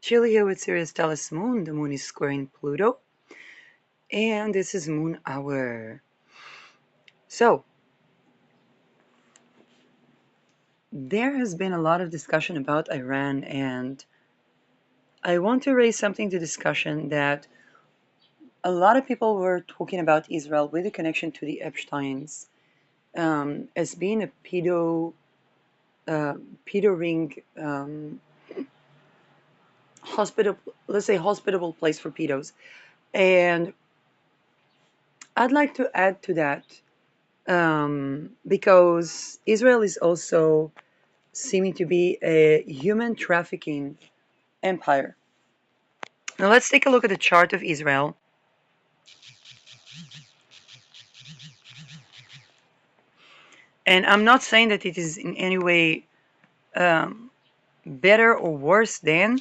Chilly here with Sirius Telus Moon. The moon is squaring Pluto, and this is Moon Hour. So, there has been a lot of discussion about Iran, and I want to raise something to discussion that a lot of people were talking about Israel with a connection to the Epsteins as being a pedo ring hospitable, let's say hospitable place for pedos. And I'd like to add to that because Israel is also seeming to be a human trafficking empire. Now let's take a look at the chart of Israel. And I'm not saying that it is in any way better or worse than,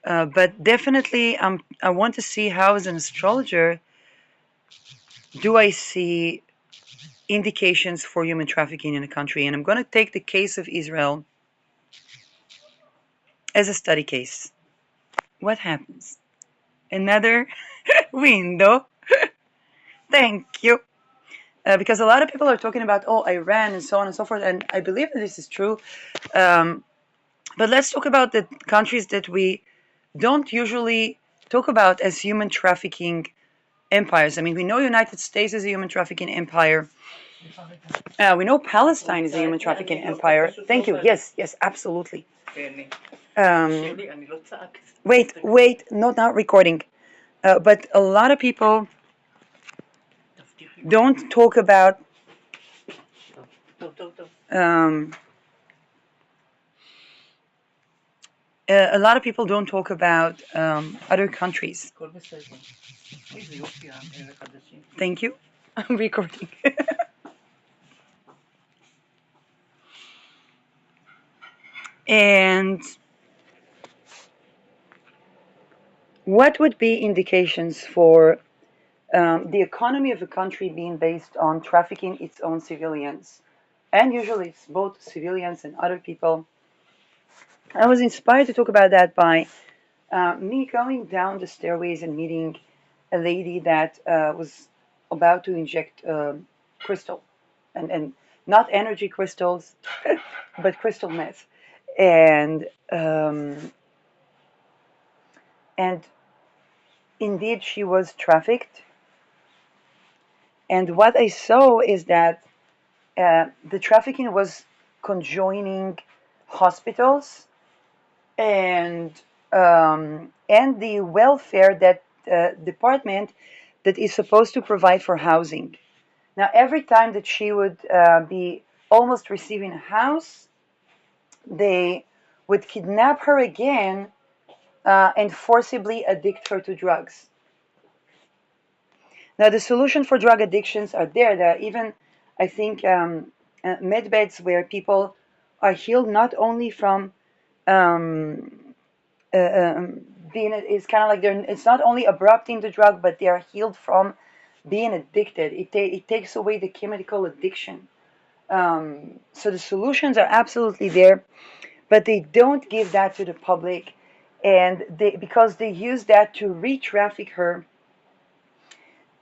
but definitely I want to see how, as an astrologer, do I see indications for human trafficking in a country. And I'm going to take the case of Israel as a study case. What happens? Another window. Thank you. Because a lot of people are talking about, Iran and so on and so forth, and I believe that this is true. But let's talk about the countries that we don't usually talk about as human trafficking empires. I mean, we know United States is a human trafficking empire. We know Palestine is a human trafficking empire. Thank you. Yes, yes, absolutely. Um, wait, not recording. But a lot of people don't talk about um, a lot of people don't talk about other countries. Thank you. I'm recording. And what would be indications for the economy of a country being based on trafficking its own civilians? And usually it's both civilians and other people. I was inspired to talk about that by me going down the stairways and meeting a lady that was about to inject crystal, and not energy crystals, but crystal meth, and um, and indeed she was trafficked. And what I saw is that the trafficking was conjoining hospitals and the welfare that department that is supposed to provide for housing. Now, every time that she would be almost receiving a house, they would kidnap her again and forcibly addict her to drugs. Now, the solution for drug addictions are there. There are even, I think, med beds where people are healed not only from um, being, it's kind of like it's not only abrupting the drug, but they are healed from being addicted. It takes away the chemical addiction. So the solutions are absolutely there, but they don't give that to the public, and because they use that to re-traffic her.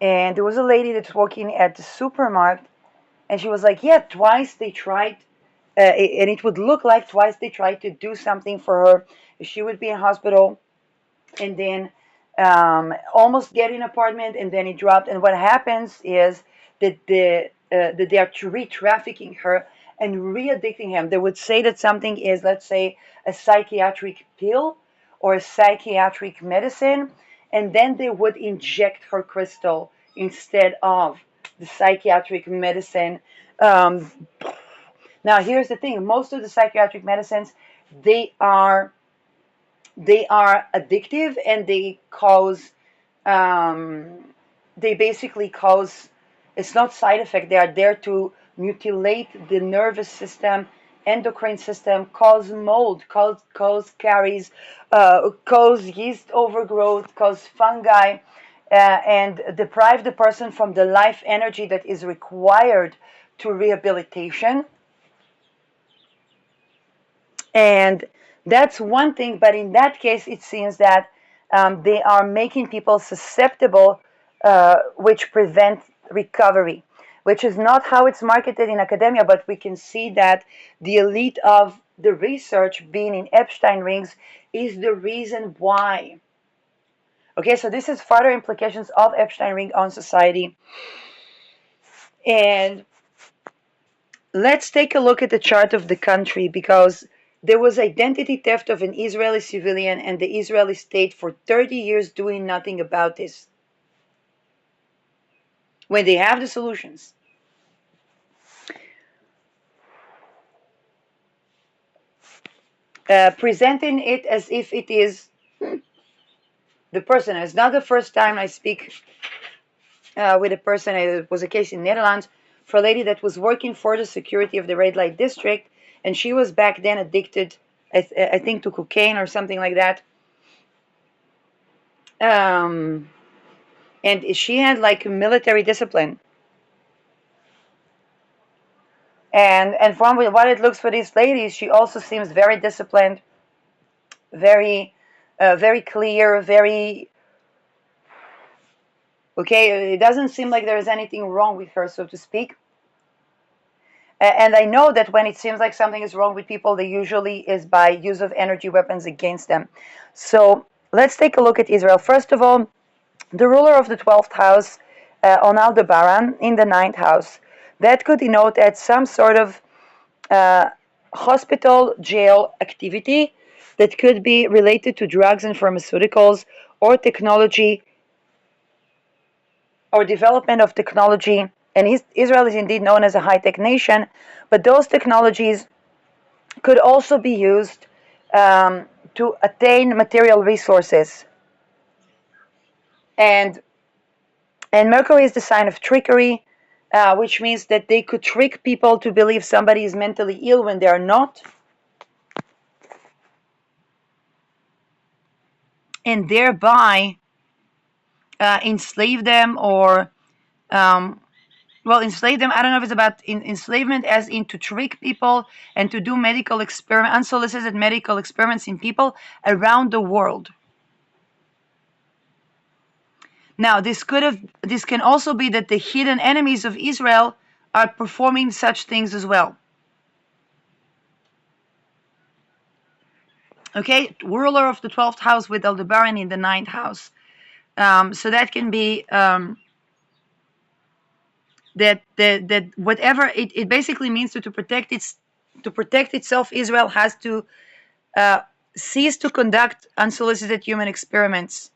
And there was a lady that's working at the supermarket, and she was like, "Yeah, twice they tried, and it would look like twice they tried to do something for her. She would be in hospital, and then almost get an apartment, and then it dropped. And what happens is that that they are re-trafficking her and re-addicting him. They would say that something is, let's say, a psychiatric pill or a psychiatric medicine, and then they would inject her crystal instead of the psychiatric medicine. Um, Now, here's the thing: most of the psychiatric medicines, they are they are addictive, and they basically cause, it's not side effect, they are there to mutilate the nervous system, endocrine system, cause mold, cause caries, cause yeast overgrowth, cause fungi, and deprive the person from the life energy that is required to rehabilitation. And that's one thing, but in that case, it seems that they are making people susceptible, which prevent recovery, which is not how it's marketed in academia, but we can see that the elite of the research being in Epstein rings is the reason why. Okay, so this is further implications of Epstein ring on society. And let's take a look at the chart of the country, because there was identity theft of an Israeli civilian and the Israeli state for 30 years doing nothing about this when they have the solutions. Presenting it as if it is the person. It's not the first time I speak with a person. It was a case in Netherlands for a lady that was working for the security of the red light district, and she was back then addicted, I think, to cocaine or something like that. Um, and she had like military discipline. And from what it looks for these ladies, she also seems very disciplined, very, very clear, very okay. It doesn't seem like there is anything wrong with her, so to speak. And I know that when it seems like something is wrong with people, they usually is by use of energy weapons against them. So let's take a look at Israel. First of all, the ruler of the 12th house, on Aldebaran, in the ninth house, that could denote at some sort of uh, hospital jail activity that could be related to drugs and pharmaceuticals or technology or development of technology. And Israel is indeed known as a high-tech nation, but those technologies could also be used to attain material resources. And and Mercury is the sign of trickery, which means that they could trick people to believe somebody is mentally ill when they are not, and thereby enslave them or um, well, enslave them. I don't know if it's about enslavement as in to trick people and to do medical experiment, unsolicited medical experiments in people around the world. Now, this can also be that the hidden enemies of Israel are performing such things as well. Okay, ruler of the 12th house with Aldebaran in the ninth house. So that can be that whatever it basically means to protect itself, Israel has to uh, cease to conduct unsolicited human experiments,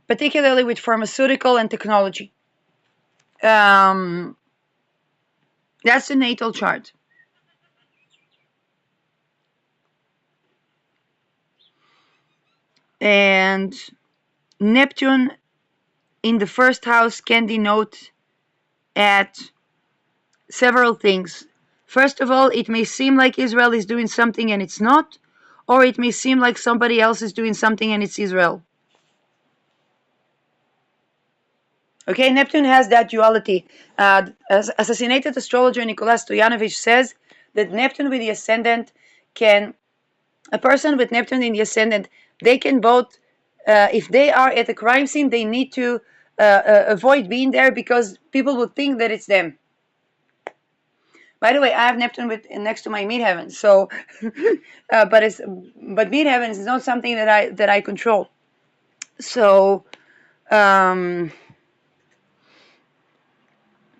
particularly with pharmaceutical and technology. Um, that's the natal chart. And Neptune in the first house can denote at several things. First of all, it may seem like Israel is doing something and it's not, or it may seem like somebody else is doing something and it's Israel. Okay, Neptune has that duality. Assassinated astrologer Nicolas Stoyanovich says that Neptune with the ascendant can, a person with Neptune in the ascendant, they can both, if they are at a crime scene, they need to avoid being there because people will think that it's them. By the way, I have Neptune with next to my midheaven, so but midheaven is not something that I control. So um,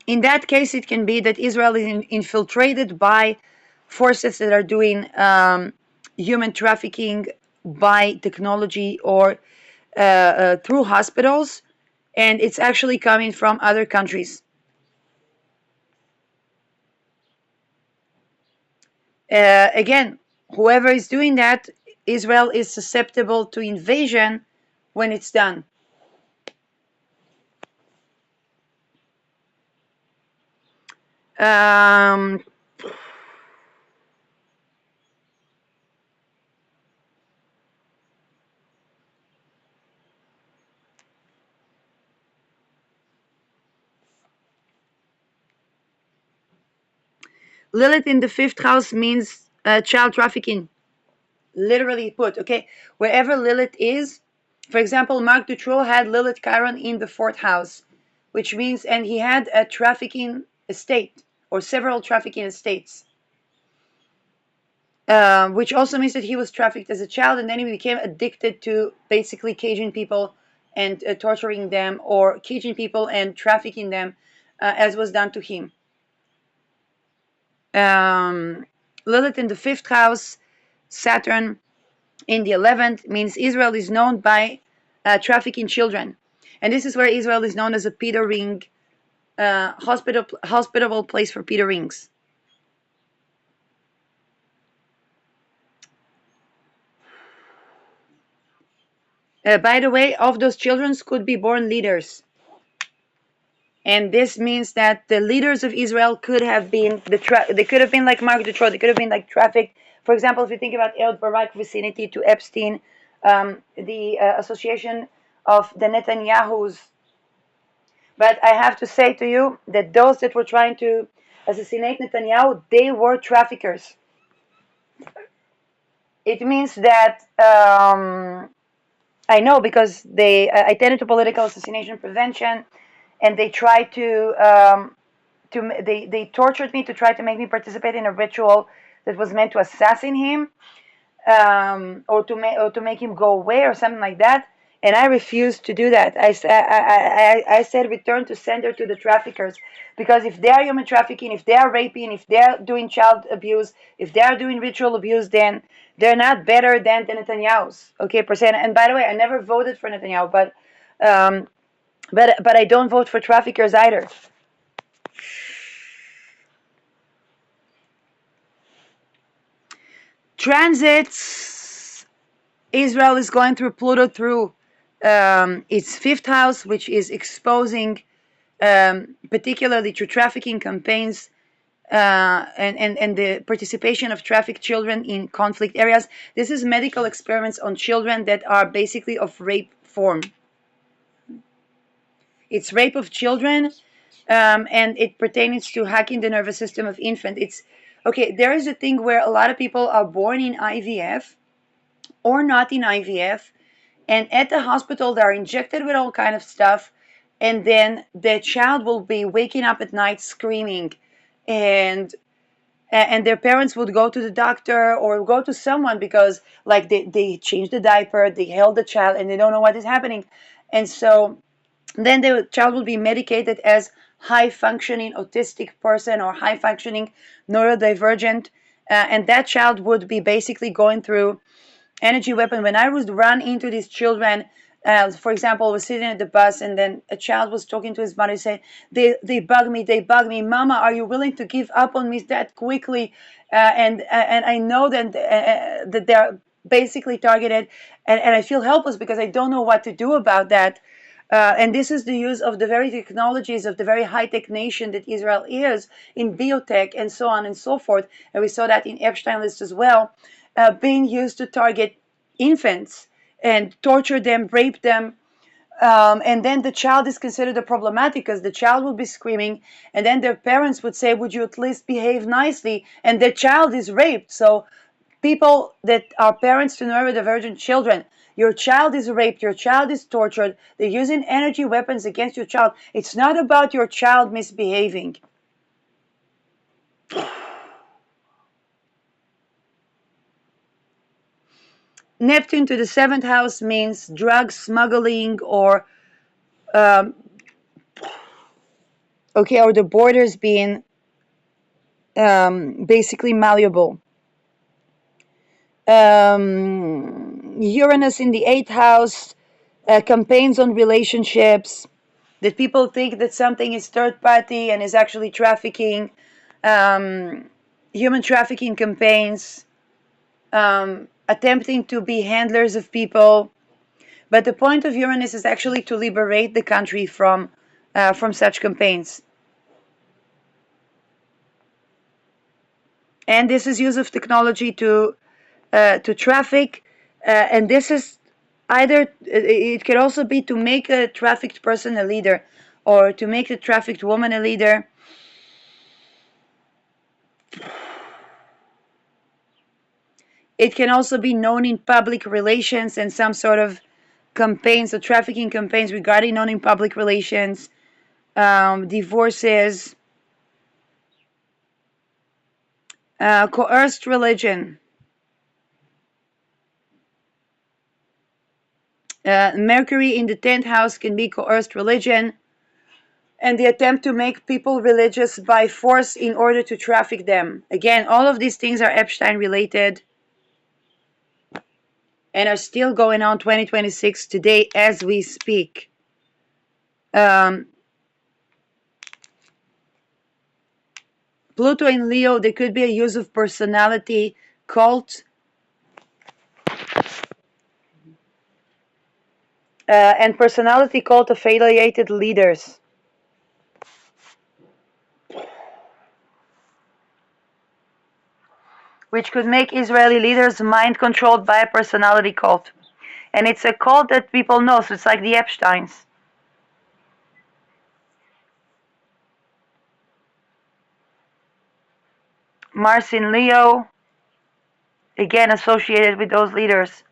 in that case, it can be that Israel is infiltrated by forces that are doing human trafficking by technology or through hospitals, and it's actually coming from other countries. Again, whoever is doing that, Israel is susceptible to invasion when it's done. Um, Lilith in the fifth house means child trafficking, literally put. Okay, wherever Lilith is, for example, Mark Dutroux had Lilith Chiron in the fourth house, which means, and he had a trafficking estate or several trafficking estates, which also means that he was trafficked as a child, and then he became addicted to basically caging people and torturing them, or caging people and trafficking them, as was done to him. Lilith in the fifth house, Saturn in the 11th means Israel is known by trafficking children. And this is where Israel is known as a Peter Ring, hospitable place for Peter Rings. By the way, of those children could be born leaders. And this means that the leaders of Israel could have been they could have been like Mark Dutroux, they could have been like trafficked. For example, if you think about Ehud Barak vicinity to Epstein, the association of the Netanyahus. But I have to say to you that those that were trying to assassinate Netanyahu, they were traffickers. It means that I know because I attended to political assassination prevention, and they tried they tortured me to try to make me participate in a ritual that was meant to assassinate him, or to make him go away or something like that. And I refused to do that. I said return to sender to the traffickers, because if they are human trafficking, if they are raping, if they are doing child abuse, if they are doing ritual abuse, then they're not better than the Netanyahu's. Okay, percent. And by the way, I never voted for Netanyahu, um, but I don't vote for traffickers either. Transits. Israel is going through Pluto through its fifth house, which is exposing, particularly through trafficking campaigns, and the participation of trafficked children in conflict areas. This is medical experiments on children that are basically of rape form. It's rape of children, and it pertains to hacking the nervous system of infant. It's okay. There is a thing where a lot of people are born in IVF or not in IVF, and at the hospital they're injected with all kind of stuff, and then the child will be waking up at night screaming, and their parents would go to the doctor or go to someone because like they changed the diaper, they held the child, and they don't know what is happening. And so then the child will be medicated as high functioning autistic person or high functioning neurodivergent, and that child would be basically going through energy weapon. When I would run into these children, for example, I was sitting at the bus, and then a child was talking to his mother, saying, they bug me, they bug me. Mama, are you willing to give up on me that quickly? And I know that they're basically targeted, and I feel helpless because I don't know what to do about that. And this is the use of the very technologies of the very high-tech nation that Israel is in biotech and so on and so forth. And we saw that in Epstein list as well, being used to target infants and torture them, rape them. And then the child is considered a problematic because the child will be screaming, and then their parents would say, would you at least behave nicely? And the child is raped. So people that are parents to neurodivergent children, your child is raped, your child is tortured, they're using energy weapons against your child. It's not about your child misbehaving. Neptune to the seventh house means drug smuggling, or or the borders being basically malleable. Uranus in the eighth house, campaigns on relationships, that people think that something is third party and is actually trafficking, human trafficking campaigns, attempting to be handlers of people. But the point of Uranus is actually to liberate the country from such campaigns. And this is use of technology to traffic, and this is either it can also be to make a trafficked person a leader, or to make a trafficked woman a leader. It can also be known in public relations and some sort of campaigns or trafficking campaigns regarding known in public relations, divorces, coerced religion. Mercury in the 10th house can be coerced religion and the attempt to make people religious by force in order to traffic them. Again, all of these things are Epstein related and are still going on 2026 today as we speak. Um, Pluto in Leo, there could be a use of personality cult and personality cult affiliated leaders, which could make Israeli leaders mind controlled by a personality cult. And it's a cult that people know, so it's like the Epsteins. Mars in Leo, again associated with those leaders.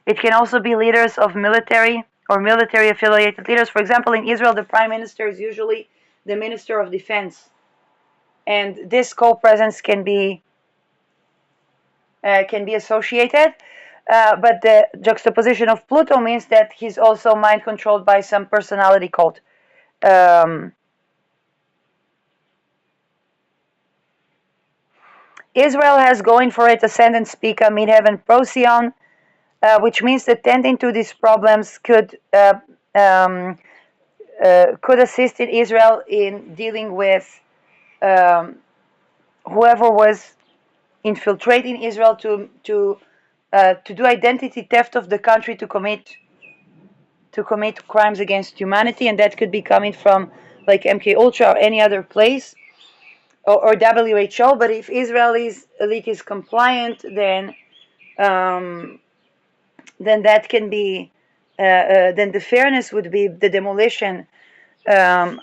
It can also be leaders of military or military affiliated leaders. For example, in Israel, the prime minister is usually the minister of defense. And this co-presence can be associated. But the juxtaposition of Pluto means that he's also mind controlled by some personality cult. Um, Israel has going for it ascendant Spica, midheaven Procyon, which means that tending to these problems um, could assist in Israel in dealing with um, whoever was infiltrating Israel to do identity theft of the country to commit crimes against humanity, and that could be coming from like MK Ultra or any other place or WHO. But if Israel's elite is compliant, um, then that can be then the fairness would be the demolition um,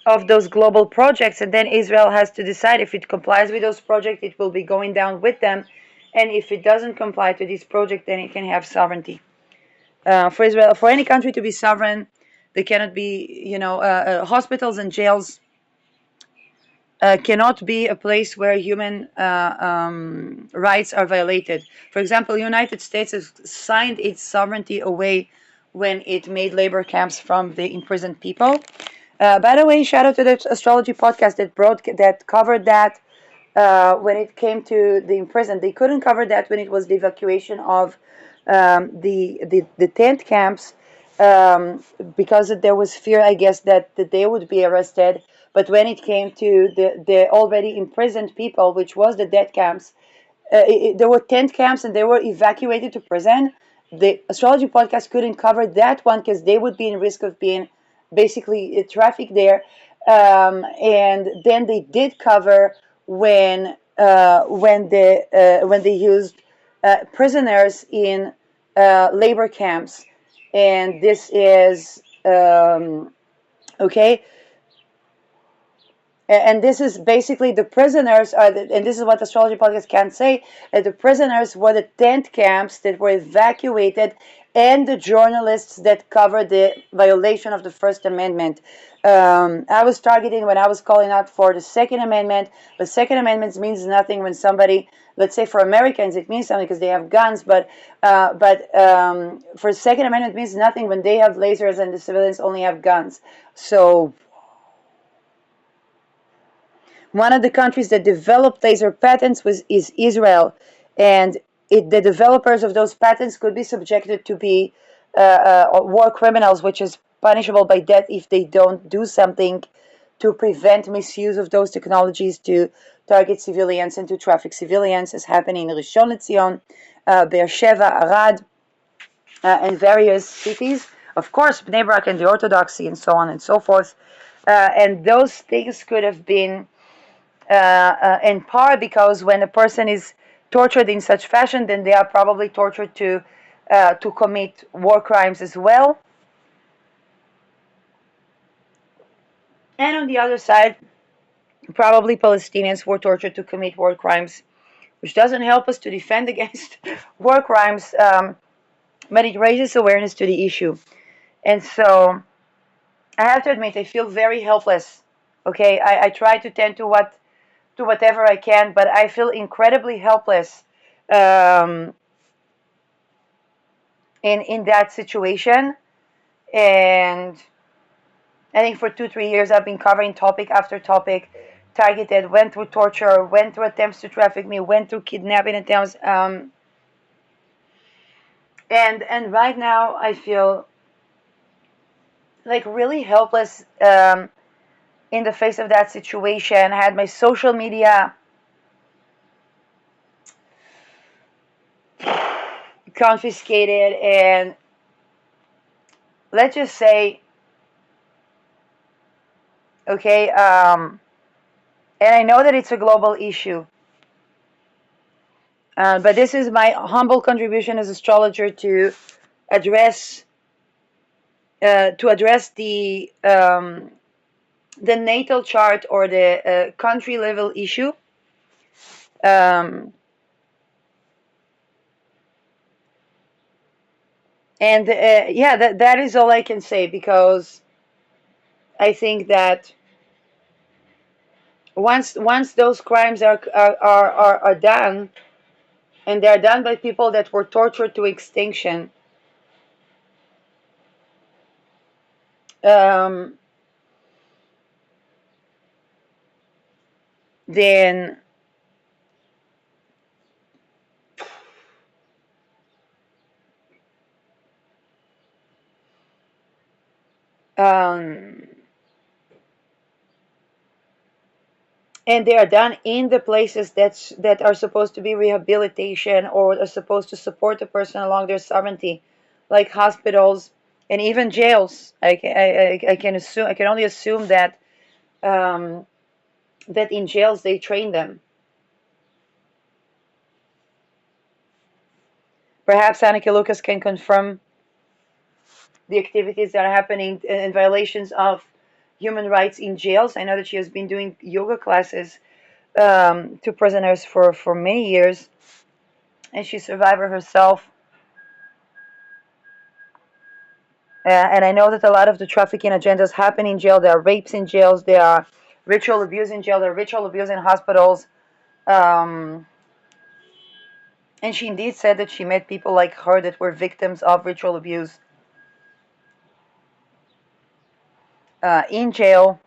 of those global projects, and then Israel has to decide if it complies with those projects, it will be going down with them, and if it doesn't comply to this project, then it can have sovereignty. For Israel, for any country to be sovereign, there cannot be, hospitals and jails cannot be a place where human rights are violated. For example, the United States has signed its sovereignty away when it made labor camps from the imprisoned people. By the way, shout out to the astrology podcast that covered that when it came to the imprisoned. They couldn't cover that when it was the evacuation of the tent camps because there was fear, I guess, that they would be arrested. But when it came to the already imprisoned people, which was the death camps, there were tent camps and they were evacuated to prison. The astrology podcast couldn't cover that one because they would be in risk of being basically trafficked there. And then they did cover when they used prisoners in labor camps, and this is okay. And this is basically the prisoners and this is what astrology podcast can say, that the prisoners were the tent camps that were evacuated and the journalists that covered the violation of the First Amendment. I was targeting when I was calling out for the Second Amendment, but Second Amendment means nothing when somebody, let's say for Americans, it means something because they have guns, but for Second Amendment, it means nothing when they have lasers and the civilians only have guns. So one of the countries that developed laser patents is Israel, and the developers of those patents could be subjected to be war criminals, which is punishable by death if they don't do something to prevent misuse of those technologies to target civilians and to traffic civilians, as happening in Rishon LeZion, Beersheba, Arad, and various cities. Of course, Bnei Brak and the Orthodoxy, and so on and so forth. And those things could have been in part because when a person is tortured in such fashion, then they are probably tortured to commit war crimes as well. And on the other side, probably Palestinians were tortured to commit war crimes which doesn't help us to defend against war crimes, but it raises awareness to the issue. And so I have to admit, I feel very helpless. Okay, I try to tend to whatever I can, but I feel incredibly helpless um, in that situation. And I think for 2 3 years I've been covering topic after topic, targeted, went through torture, went through attempts to traffic me, went through kidnapping attempts, and right now I feel like really helpless in the face of that situation. I had my social media confiscated, and let's just say, okay, and I know that it's a global issue, but this is my humble contribution as astrologer address to address the natal chart or the country level issue. Um, and yeah, that is all I can say, because I think that once those crimes are done, and they're done by people that were tortured to extinction, um, then um, and they are done in the places that are supposed to be rehabilitation or are supposed to support the person along their sovereignty, like hospitals and even jails. I can assume, I can only assume that that in jails they train them. Perhaps Anneke Lucas can confirm the activities that are happening in violations of human rights in jails. I know that she has been doing yoga classes to prisoners for many years, and she's a survivor herself. And I know that a lot of the trafficking agendas happen in jail. There are rapes in jails. There are ritual abuse in jail. There are ritual abuse in hospitals. Um, and she indeed said that she met people like her that were victims of ritual abuse in jail.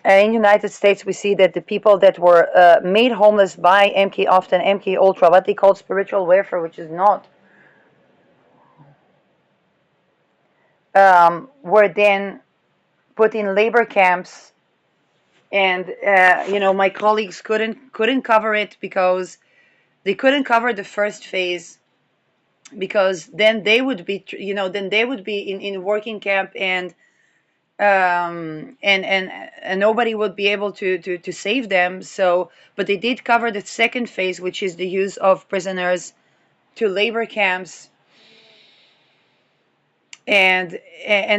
And in the United States, we see that the people that were made homeless by MK Ultra, MK Ultra, what they call spiritual warfare, which is not, were then put in labor camps. And my colleagues couldn't cover it because they couldn't cover the first phase, because then they would be then they would be in working camp, and nobody would be able to save them. So, but they did cover the second phase, which is the use of prisoners to labor camps. And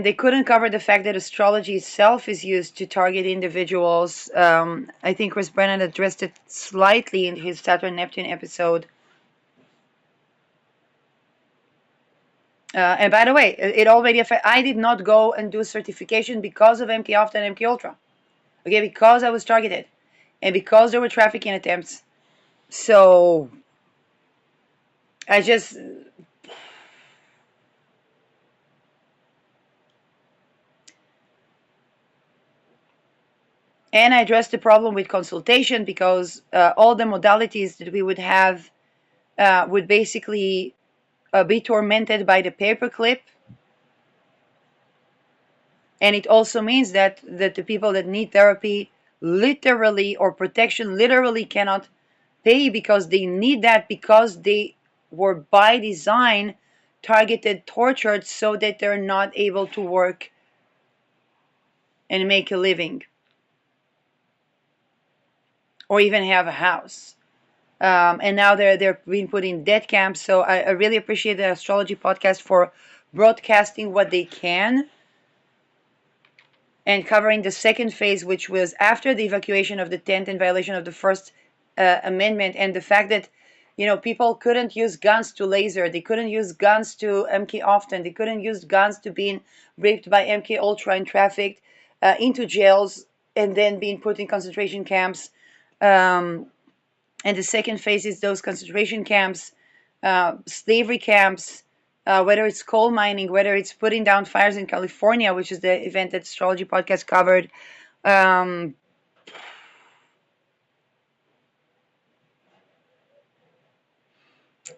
they couldn't cover the fact that astrology itself is used to target individuals. I think Chris Brennan addressed it slightly in his Saturn Neptune episode. And by the way, it already affected. I did not go and do certification because of MK Ultra and MK Ultra. Okay, because I was targeted, and because there were trafficking attempts. So I just and I addressed the problem with consultation, because all the modalities that we would have would basically be tormented by the paperclip. And it also means that the people that need therapy literally, or protection literally, cannot pay, because they need that, because they were by design targeted, tortured, so that they're not able to work and make a living, or even have a house. And now they're being put in dead camps. So I really appreciate the Astrology podcast for broadcasting what they can. and covering the second phase, which was after the evacuation of the tent in violation of the First Amendment, and the fact that people couldn't use guns to laser, they couldn't use guns to MK often, they couldn't use guns to being raped by MK Ultra and trafficked into jails and then being put in concentration camps. And the second phase is those concentration camps, slavery camps, whether it's coal mining, whether it's putting down fires in California, which is the event that Astrology Podcast covered. Um,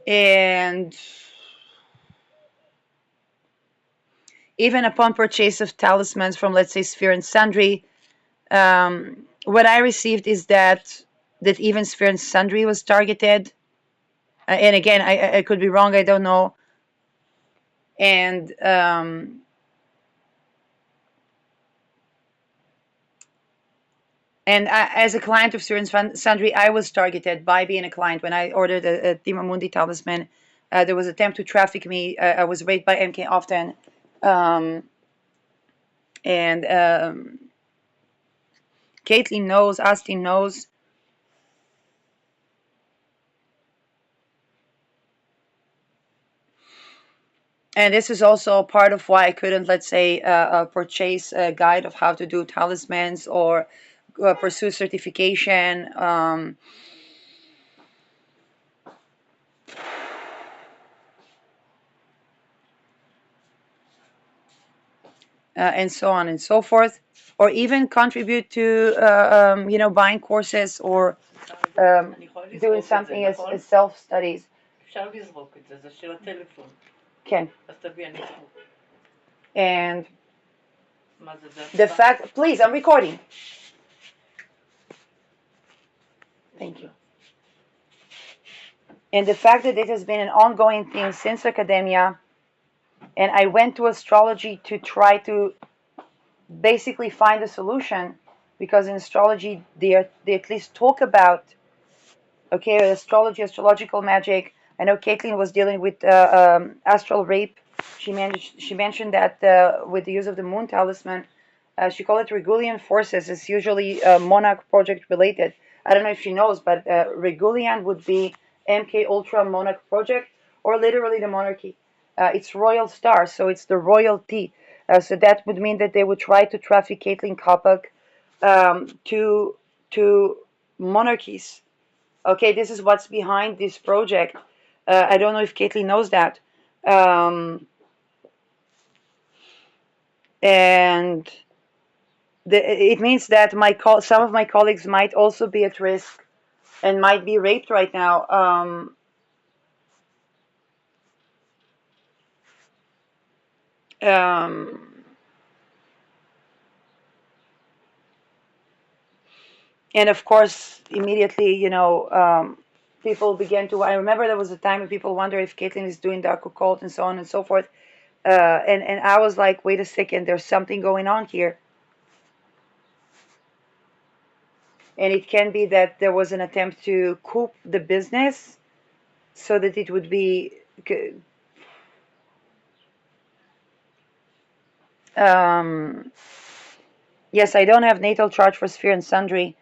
and even upon purchase of talismans from, let's say, Sphere and Sundry, what I received is that even Sphere and Sundry was targeted. And again, I could be wrong, I don't know. And as a client of Sphere and Sundry, I was targeted by being a client. When I ordered a Dima Mundi talisman, there was an attempt to traffic me. I was raped by MK often. And Caitlin knows, Austin knows. And this is also part of why I couldn't, let's say, purchase a guide of how to do talismans or pursue certification. And so on and so forth, or even contribute to buying courses or doing something as self studies. כן. And the fact, please, I'm recording. Thank you. And the fact that it has been an ongoing thing since academia, and I went to astrology to try to basically find a solution, because in astrology they at least talk about, okay, astrology, astrological magic. I know Caitlin was dealing with astral rape. She mentioned that with the use of the moon talisman, she called it Regulian forces. It's usually monarch project related. I don't know if she knows, but Regulian would be MK Ultra monarch project, or literally the monarchy. It's royal star, so it's the royalty. So that would mean that they would try to traffic Caitlin Kopak to monarchies. Okay, this is what's behind this project. I don't know if Caitlin knows that. And it means that some of my colleagues might also be at risk and might be raped right now. Um, and of course, immediately, people began to. I remember there was a time when people wonder if Caitlin is doing the occult and so on and so forth. And I was like, wait a second, there's something going on here. And it can be that there was an attempt to coup the business so that it would be um, yes, I don't have natal chart for Sphere and Sundry.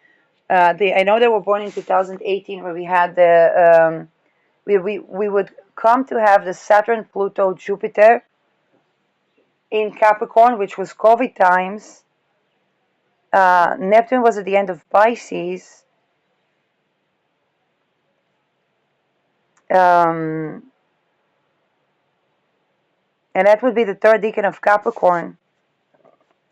I know they were born in 2018, where we had we would come to have the Saturn, Pluto, Jupiter in Capricorn, which was COVID times. Neptune was at the end of Pisces. Um, and that would be the third decan of Capricorn.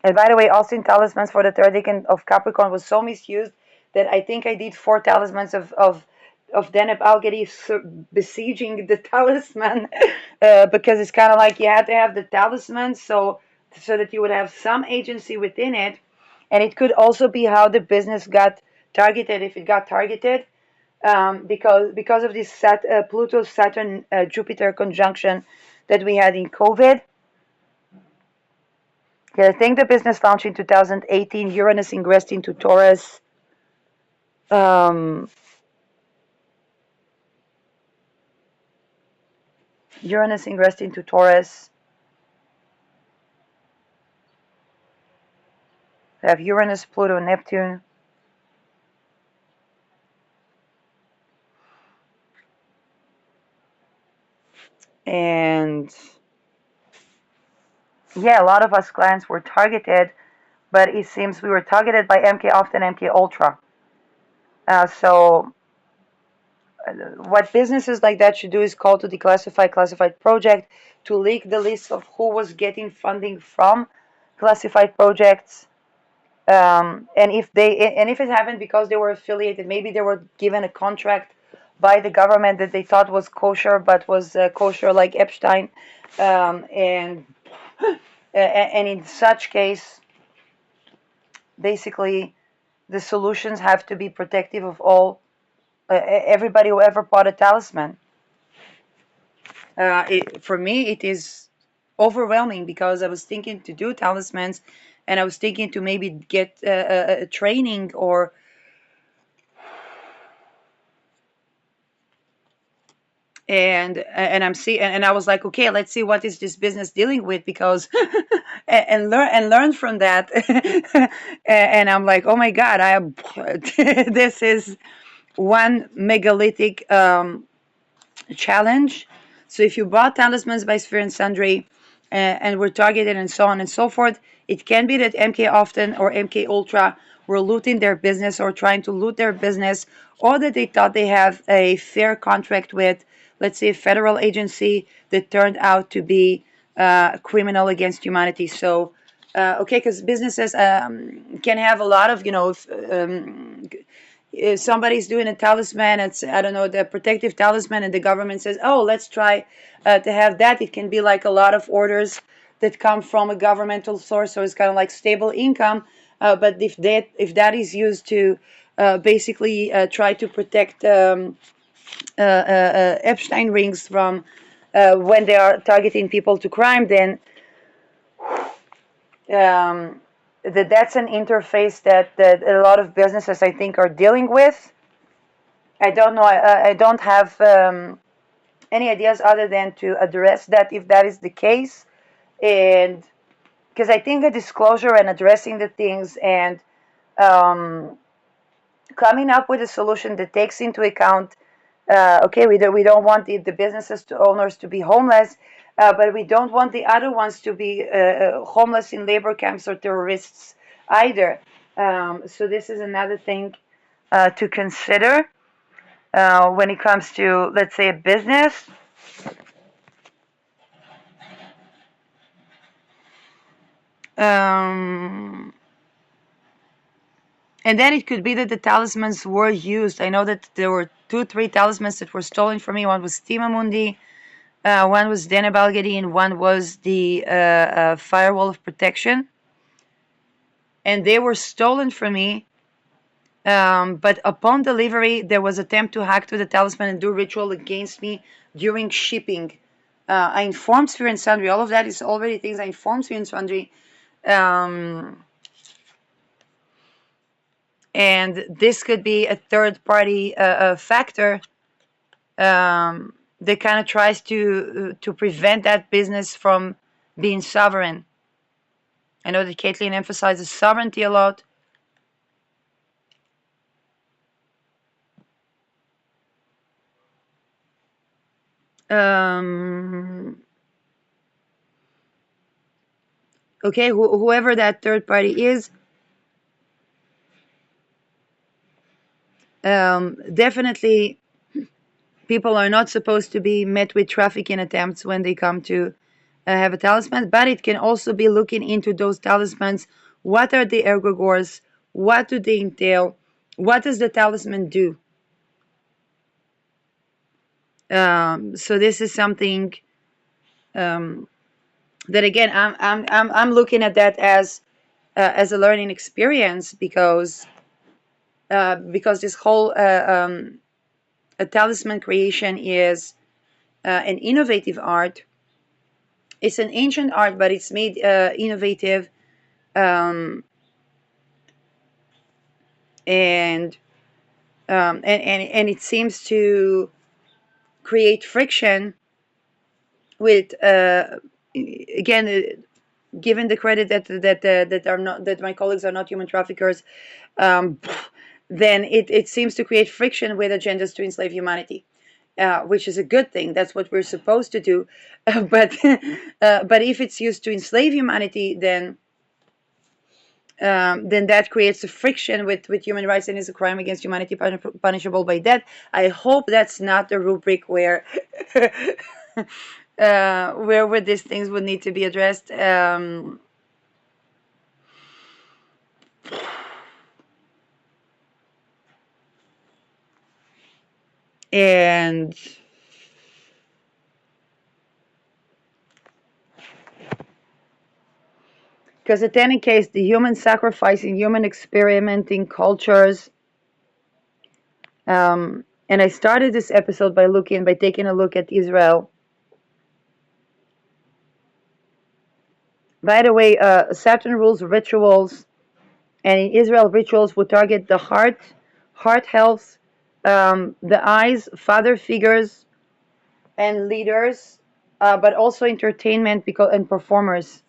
And by the way, Austin talismans for the third decan of Capricorn was so misused that I think I did 4 talismans of Deneb Al-Gadi besieging the talisman because it's kind of like you had to have the talisman so that you would have some agency within it, and it could also be how the business got targeted, if it got targeted, because of this Pluto Saturn Jupiter conjunction that we had in COVID. Okay, I think the business launched in 2018. Uranus ingressed into Taurus. Um, Uranus ingressed into Taurus. We have Uranus, Pluto, Neptune. And yeah, a lot of us clients were targeted, but it seems we were targeted by MK Often, MK Ultra. So what businesses like that should do is call to declassify classified project to leak the list of who was getting funding from classified projects. And if it happened because they were affiliated, maybe they were given a contract by the government that they thought was kosher, but was kosher like Epstein. And and in such case, basically, the solutions have to be protective of all everybody who ever bought a talisman. For me, it is overwhelming because I was thinking to do talismans, and I was thinking to maybe get a training or and I'm see and I was like, okay, let's see what is this business dealing with because and learn from that. And I'm like, oh my God, I am this is one megalithic challenge. So if you bought talismans by Sphere and Sundry and were targeted and so on and so forth, it can be that MK Often or MK Ultra were looting their business or trying to loot their business, or that they thought they have a fair contract with, let's say, a federal agency that turned out to be criminal against humanity. So, okay, because businesses can have a lot of, if somebody's doing a talisman, it's, I don't know, the protective talisman, and the government says, oh, let's try to have that. It can be like a lot of orders that come from a governmental source, so it's kind of like stable income. But if that is used to basically try to protect Epstein rings from when they are targeting people to crime, then um, that's an interface that a lot of businesses, I think, are dealing with. I don't know. I don't have any ideas other than to address that if that is the case, and because I think a disclosure and addressing the things and um, coming up with a solution that takes into account. Okay, we don't want the businesses to owners to be homeless, but we don't want the other ones to be homeless in labor camps or terrorists either. So this is another thing to consider when it comes to, let's say, a business. Um, and then it could be that the talismans were used. I know that there were 2, 3 talismans that were stolen from me. One was Timamundi, one was Dana Balgadi, and one was the Firewall of Protection. And they were stolen from me. But upon delivery, there was attempt to hack to the talisman and do ritual against me during shipping. I informed Sphere and Sundry. All of that is already things I informed Sphere and Sundry. And this could be a third-party factor that kind of tries to prevent that business from being sovereign. I know that Caitlin emphasizes sovereignty a lot. Okay, whoever that third party is, definitely people are not supposed to be met with trafficking attempts when they come to have a talisman, but it can also be looking into those talismans. What are the egregores? What do they entail? What does the talisman do? So this is something that, again, I'm looking at that as a learning experience because this whole a talisman creation is an innovative art. It's an ancient art, but it's made innovative, um, and, and it seems to create friction with again given the credit that my colleagues are not human traffickers, um, then it seems to create friction with agendas to enslave humanity, which is a good thing. That's what we're supposed to do. But but if it's used to enslave humanity, then that creates a friction with human rights and is a crime against humanity punishable by death. I hope that's not the rubric where these things would need to be addressed. And because in any case, the human sacrificing, human experimenting cultures, and I started this episode by taking a look at Israel. By the way, Saturn rules rituals, and in Israel, rituals would target the heart health, the eyes, father figures, and leaders, but also entertainment and performers.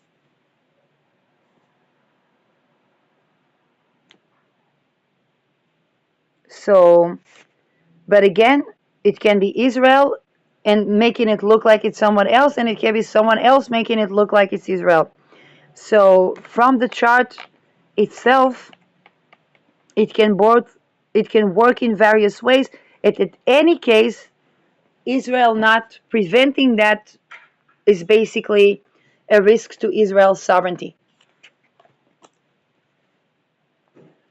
So, but again, it can be Israel and making it look like it's someone else, and it can be someone else making it look like it's Israel. So, from the chart itself, it can both it can work in various ways. In any case, Israel not preventing that is basically a risk to Israel's sovereignty.